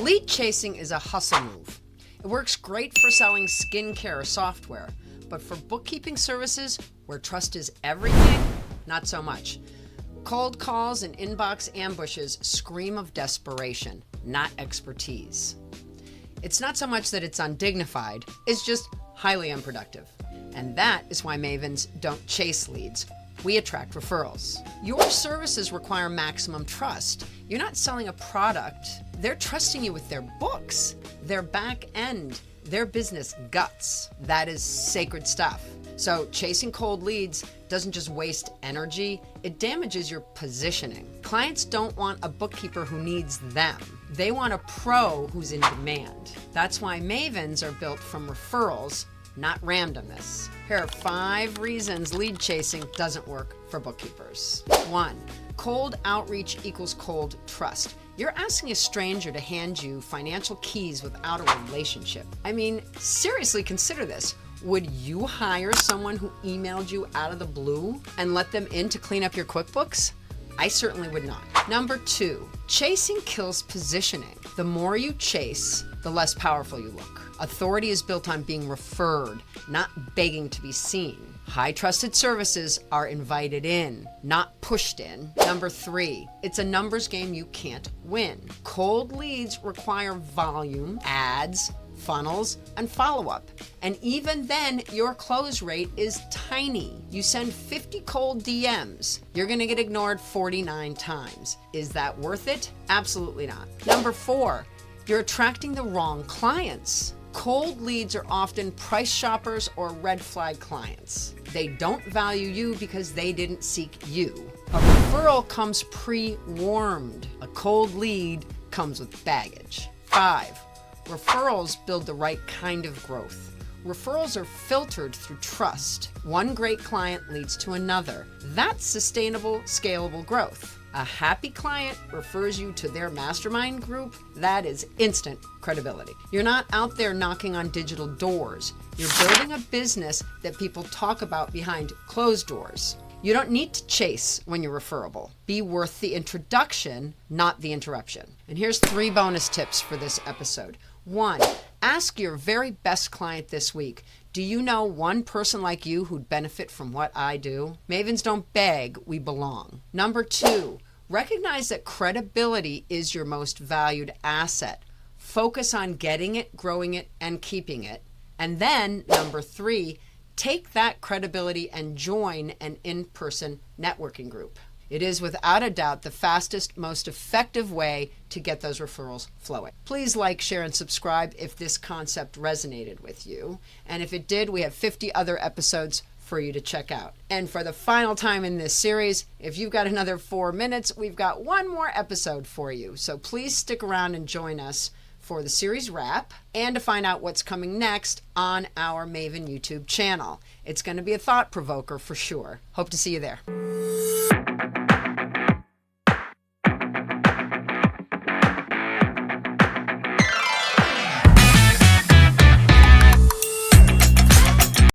Lead chasing is a hustle move. It works great for selling skincare or software, but for bookkeeping services where trust is everything, not so much. Cold calls and inbox ambushes scream of desperation, not expertise. It's not so much that it's undignified, it's just highly unproductive. And that is why Mavens don't chase leads. We attract referrals. Your services require maximum trust. You're not selling a product. They're trusting you with their books, their back end, their business guts. That is sacred stuff. So chasing cold leads doesn't just waste energy, it damages your positioning. Clients don't want a bookkeeper who needs them. They want a pro who's in demand. That's why Mavens are built from referrals, not randomness. Here are 5 reasons lead chasing doesn't work for bookkeepers. 1, cold outreach equals cold trust. You're asking a stranger to hand you financial keys without a relationship. I mean, seriously consider this. Would you hire someone who emailed you out of the blue and let them in to clean up your QuickBooks? I certainly would not. Number 2, chasing kills positioning. The more you chase, the less powerful you look. Authority is built on being referred, not begging to be seen. High trusted services are invited in, not pushed in. Number 3, it's a numbers game you can't win. Cold leads require volume, ads, funnels, and follow-up. And even then, your close rate is tiny. You send 50 cold DMs, you're gonna get ignored 49 times. Is that worth it? Absolutely not. Number 4, you're attracting the wrong clients. Cold leads are often price shoppers or red flag clients. They don't value you because they didn't seek you. A referral comes pre-warmed. A cold lead comes with baggage. 5, referrals build the right kind of growth. Referrals are filtered through trust. One great client leads to another. That's sustainable, scalable growth. A happy client refers you to their mastermind group. That is instant credibility. You're not out there knocking on digital doors. You're building a business that people talk about behind closed doors. You don't need to chase when you're referable. Be worth the introduction, not the interruption. And here's 3 bonus tips for this episode. 1, ask your very best client this week, do you know one person like you who'd benefit from what I do? Mavens don't beg, we belong. Number 2, recognize that credibility is your most valued asset. Focus on getting it, growing it, and keeping it. And then, number 3, take that credibility and join an in-person networking group. It is without a doubt the fastest, most effective way to get those referrals flowing. Please like, share, and subscribe if this concept resonated with you. And if it did, we have 50 other episodes for you to check out. And for the final time in this series, if you've got another 4 minutes, we've got one more episode for you. So please stick around and join us for the series wrap and to find out what's coming next on our Maven YouTube channel. It's going to be a thought provoker for sure. Hope to see you there.